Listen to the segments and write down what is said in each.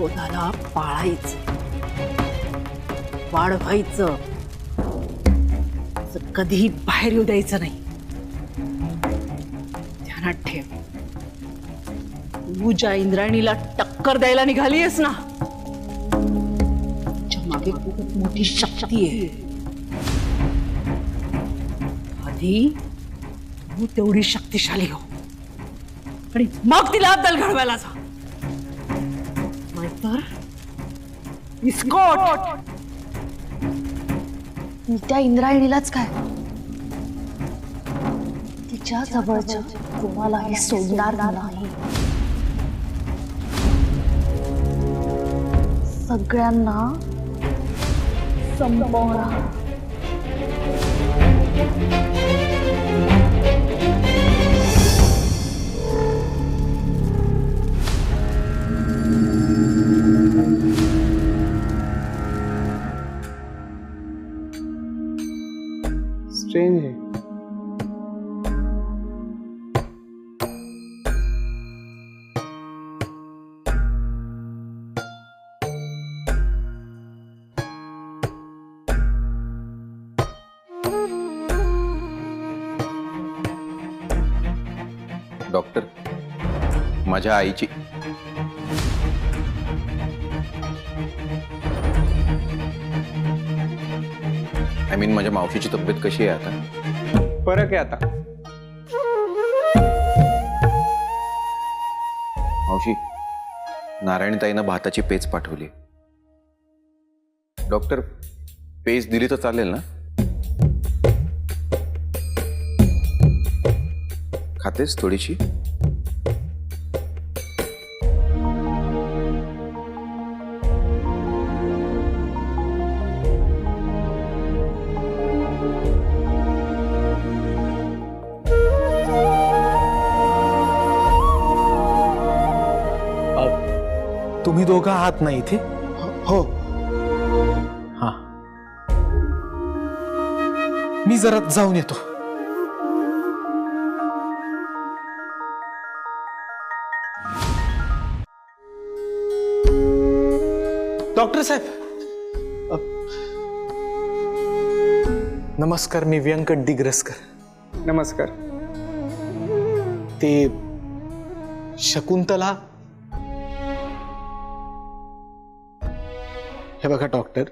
शोधाला पाळायचं, वाढवायचं, कधीही बाहेर येऊ द्यायचं नाही. ध्यानात ठेव, तू ज्या इंद्रायणीला टक्कर द्यायला निघालीयस ना, तुझ्या मागे खूप मोठी शक्ती आहे. आधी तू तेवढी शक्तिशाली हो आणि मग तिला अद्दल घडवायला जा, नाहीतर विस्फोट. त्या इंद्रायणीलाच काय, तिच्या जवळच्या कोणालाही सोडणार नाही. सगळ्यांना संपवणार. स्ट्रेंज है। डॉक्टर, माझ्या आईची आय मीन माझ्या मावशीची तब्येत कशी आहे आता? फरक आहे आता। मावशी, नारायणताईनं भाताची पेज पाठवली। डॉक्टर, पेज दिली तर चालेल ना? खातेस थोडीशी? तुम्ही दोघं आहात ना इथे? हो। हा, मी जरा जाऊन येतो। डॉक्टर साहेब, नमस्कार, मी व्यंकट दिग्रसकर। नमस्कार। ते शकुंतला, हे बघा डॉक्टर,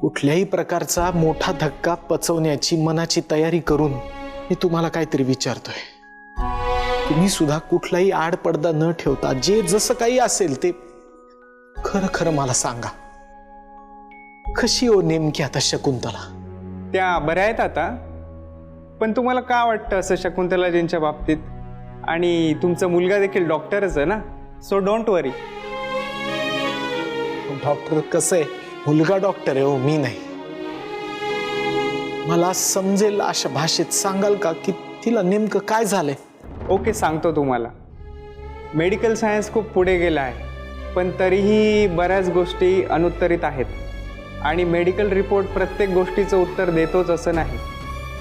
कुठल्याही प्रकारचा मोठा धक्का पचवण्याची मनाची तयारी करून मी तुम्हाला काहीतरी विचारतोय। तुम्ही सुद्धा कुठलाही आडपडदा न ठेवता जे जसं काही असेल ते खरं खरं मला सांगा। कशी हो नेमकी आता शकुंतला? त्या बऱ्या आहेत आता, पण तुम्हाला का वाटतं असं शकुंतलाजींच्या बाबतीत? आणि तुमचा मुलगा देखील डॉक्टरच आहे ना, सो डोंट वरी। डॉक्टर कसं आहे, मुलगा डॉक्टर आहे हो, मी नाही। मला समजेल अशा भाषेत सांगाल का की तिला नेमकं काय झालंय? ओके, सांगतो तुम्हाला। मेडिकल सायन्स खूप पुढे गेला आहे, पण तरीही बऱ्याच गोष्टी अनुत्तरित आहेत आणि मेडिकल रिपोर्ट प्रत्येक गोष्टीचं उत्तर देतोच असं नाही।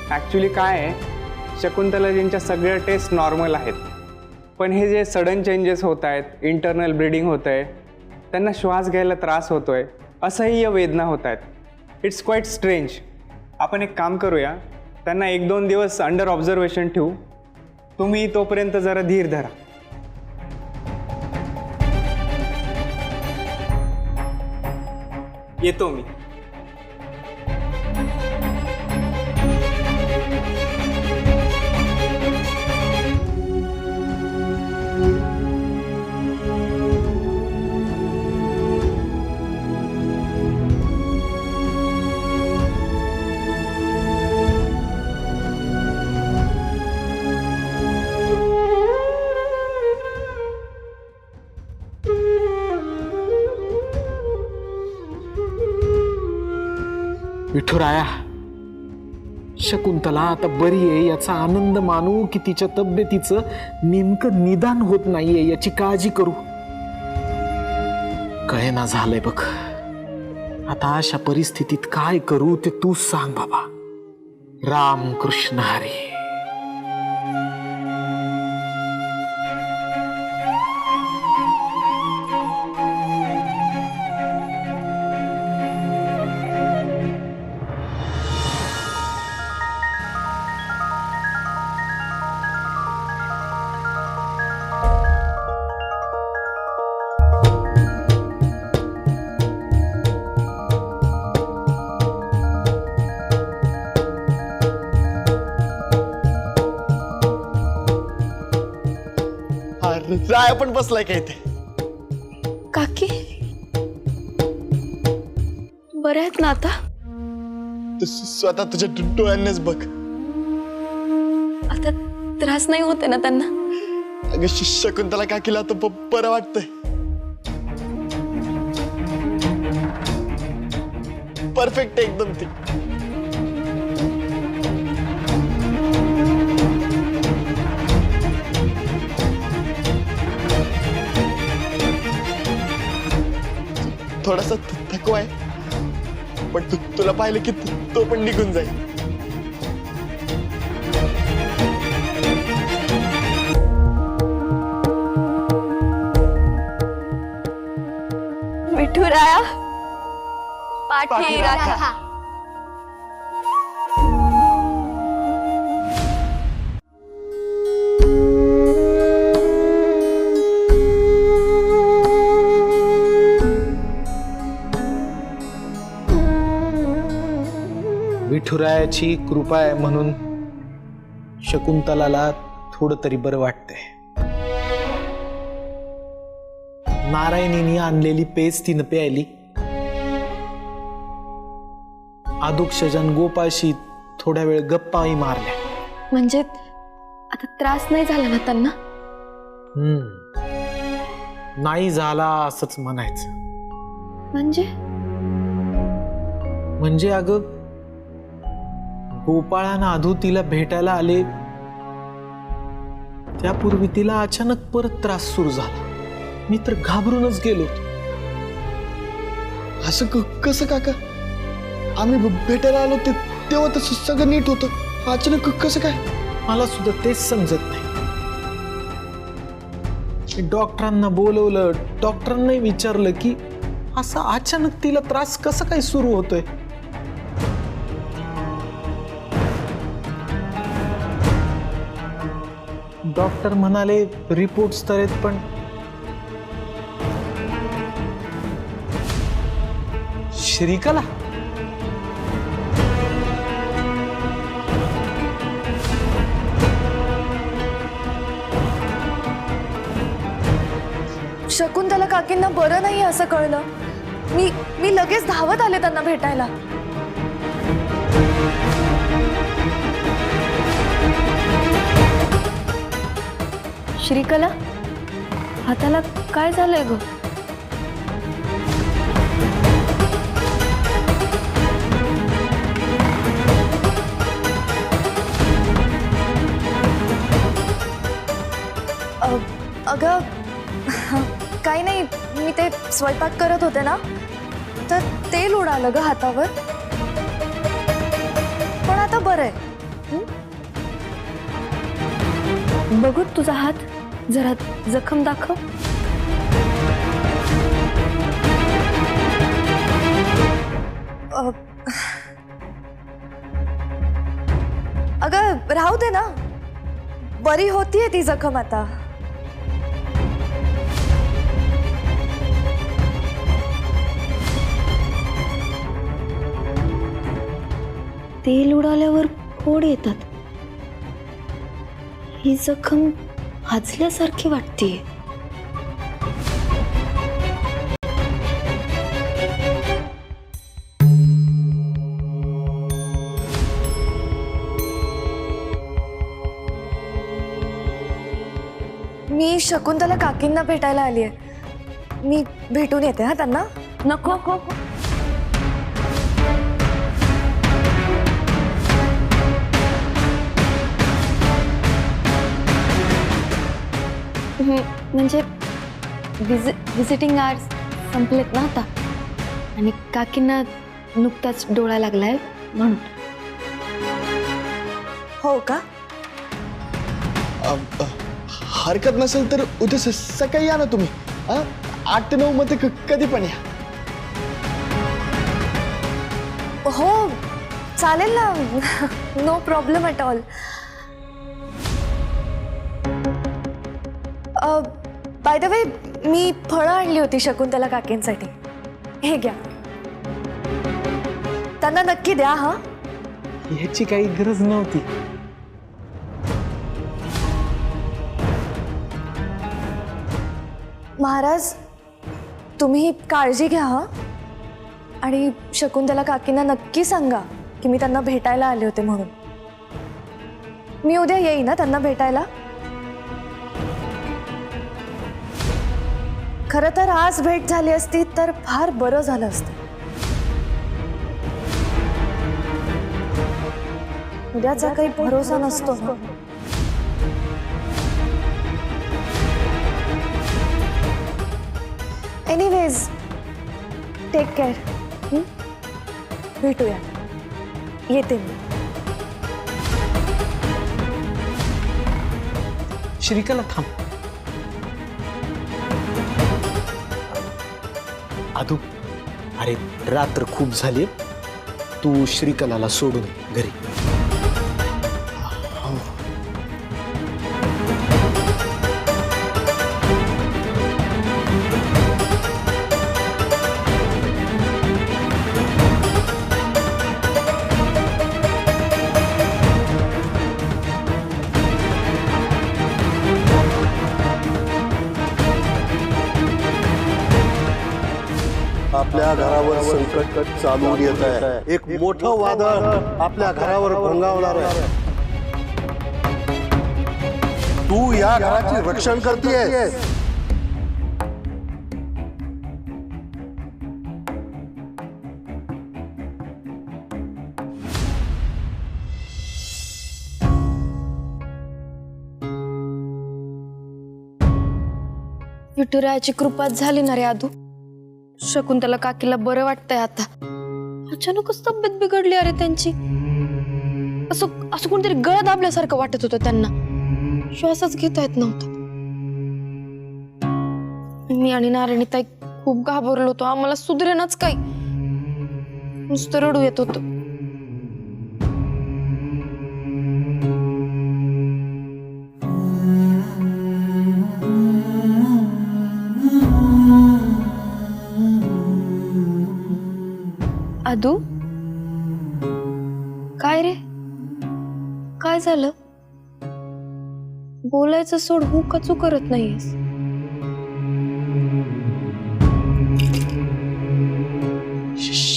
ॲक्च्युली काय आहे, शकुंतलाजींच्या सगळ्या टेस्ट नॉर्मल आहेत, पण हे जे सडन चेंजेस होत आहेत, इंटरनल ब्लिडिंग होत आहे, त्यांना श्वास घ्यायला त्रास होतोय, असह्य वेदना होत आहेत। It's quite strange. आपण एक काम करूया, त्यांना 1-2 दिवस अंडर ऑब्झर्वेशन ठेवू। तुम्ही तोपर्यंत जरा धीर धरा। येतो मी। विठुराया, शकुंतला आता बरी आहे याचा आनंद मानू की तिच्या तब्येतीचं नेमकं निदान होत नाहीये याची काळजी करू? कळेना झालंय बघ। आता अशा परिस्थितीत काय करू ते तू सांग बाबा। राम कृष्ण हरी। राया पण बसलाय काय ते? काकी बरे आहेत ना आता? तू स्वतः तुझ्या डोळ्यांनीच बघ. आता त्रास नाही होते ना त्यांना? अगं शकुंतला काकीला आता बरं वाटतंय. परफेक्ट एकदम ती. थोडासा थकवा आहे पण तुला पाहिलं की तो पण निघून जाईल. विठुराया पाठी राखा. विठुरायाची कृपा आहे म्हणून शकुंतलाला थोडं तरी बरं वाटतंय. नारायणीने आणलेली पेज तिनं प्यायली. आदुक्षजन गोपाशी थोड्या वेळ गप्पाही मारल्या. म्हणजे आता त्रास नाही झाला ना त्यांना? नाही झाला असंच म्हणायचं. म्हणजे अगं गोपाळानं आधू तिला भेटायला आले त्यापूर्वी तिला अचानक परत त्रास सुरू झाला. मी तर घाबरूनच गेलो. असं कसं काका? आम्ही भेटायला आलो तेव्हा तसं सगळं नीट होतं. अचानक कसं काय? मला सुद्धा तेच समजत नाही. डॉक्टरांना बोलवलं. डॉक्टरांनाही विचारलं की असं अचानक तिला त्रास कसा काय सुरू होतोय. डॉक्टर म्हणाले रिपोर्ट्स तर आहेत पण श्रीकला शकुंतला काकींना बरं नाही असं कळलं. मी लगेच धावत आले त्यांना भेटायला. श्रीकला हाताला काय झालंय ग? अगं काही नाही, मी ते स्वयंपाक करत होते ना तर तेल उडालं ग हातावर. पण आता बरं आहे. बघू तुझा हात, जरा जखम दाखव. अगं राहू दे ना, बरी होतीये ती जखम आता. तेल उडाल्यावर फोड येतात. ही जखम भाजल्यासारखी वाटतेय. मी शकुंतला काकींना भेटायला आलीये. मी भेटून येते हा त्यांना. नको म्हणजे विजिटिंग आवर्स संपलेत ना आता आणि काकींना नुकताच डोळा लागलाय म्हणून. हो का? हरकत नसेल तर उद्या सकाळी या ना तुम्ही. 8 ते 9 मध्ये कधी पण या. हो चालेल ना. No problem at all. By the way मी फळं आणली होती शकुंतला काकींसाठी. हे घ्या, त्यांना नक्की द्या हा. ह्याची काही गरज नव्हती. महाराज तुम्ही काळजी घ्या हा, आणि शकुंतला काकींना नक्की सांगा की मी त्यांना भेटायला आले होते म्हणून. मी उद्या येईन ना त्यांना भेटायला. खरं तर आज भेट झाली असती तर फार बरं झालं असतं. उद्याचा काही भरोसा नसतो ना. Anyways take care. भेटूया. येते मी. श्रीकला थांब. आदू, अरे रात्र खूप झाली, तू श्रीकलाला सोडून घरी. आपल्या घरावर संकट चालून येत आहे. एक मोठं वादळ आपल्या घरावर घोंगावणार आहे. तू या घराची रक्षण करतेयस. विठुरायाची कृपाच झाली ना रे आदू. शकुंतला काकीला बरं वाटतंय आता. अचानकच तब्येत बिघडली अरे त्यांची. असं असं कोणतरी गळा दाबल्यासारखं वाटत होतं त्यांना. श्वासच घेता येत नव्हता. मी आणि नारायणीताई खूप घाबरलो होतो. आम्हाला सुधरेनाच काही. नुसतं रडू येत होतं. आदू, काय रे, काय झालं? बोलायचं सोड, हू कचू करत नाहीयेस.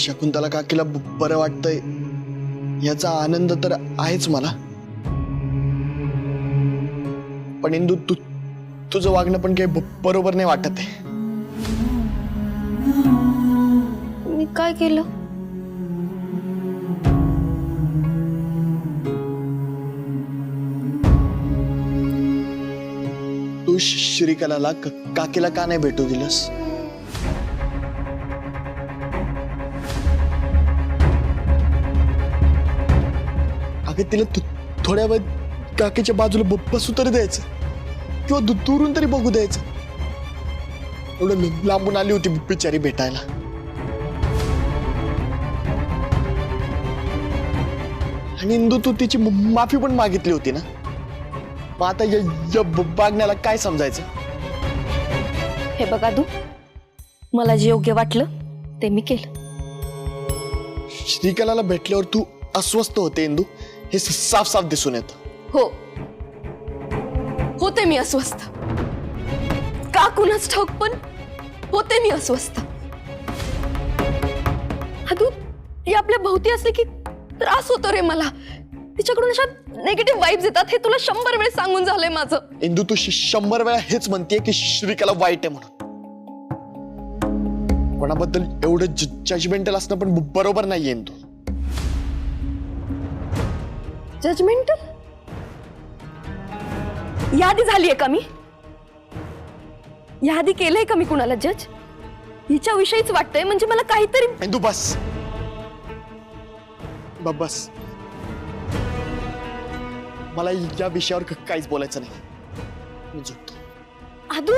शकुंतला काकीला बरं वाटतंय याचा आनंद तर आहेच मला. पण इंदू, तुझं वागणं पण काही बरोबर नाही वाटत आहे. मी काय केलं? तू श्रीकलाला काकीला का नाही भेटू दिलंस? अगं तिला थोड्या वेळ काकीच्या बाजूला बसू तरी द्यायचं, किंवा दुरून तरी बघू द्यायचं. एवढं लांबून आली होती बिचारी भेटायला. आणि इंदू, तू तिची माफी पण मागितली होती ना. मग आता या बागण्याला काय समजायचं? हे बघा तू, मला जे योग्य वाटलं ते मी केलं. श्रीकलाला भेटल्यावर तू अस्वस्थ होते इंदू, हे साफ साफ दिसून येतं. हो, होते मी अस्वस्थ. का कुणाच ठाऊक, पण होते मी अस्वस्थ. अदू, ती आपल्या भोवती असले की त्रास होतो रे मला. तिच्याकडून अशा नेगेटिव्ह वाईब्स येतात. हे तुला 100 वेळेस सांगून झालंय माझं. इंदू, तू 100 वेळा हेच म्हणतेय की श्रीकला वाईट आहे म्हणून. कोणाबद्दल एवढं जजमेंटल असणं पण बरोबर नाहीये इंदू. जजमेंटल? यादी झालीये का मी? यादी केलंय का मी कुणाला जज? हिच्या विषयीच वाटतंय म्हणजे मला काहीतरी. इंदू बस, बस. मला या विषयावर काहीच बोलायचं नाही. मी झोपतो. आदू,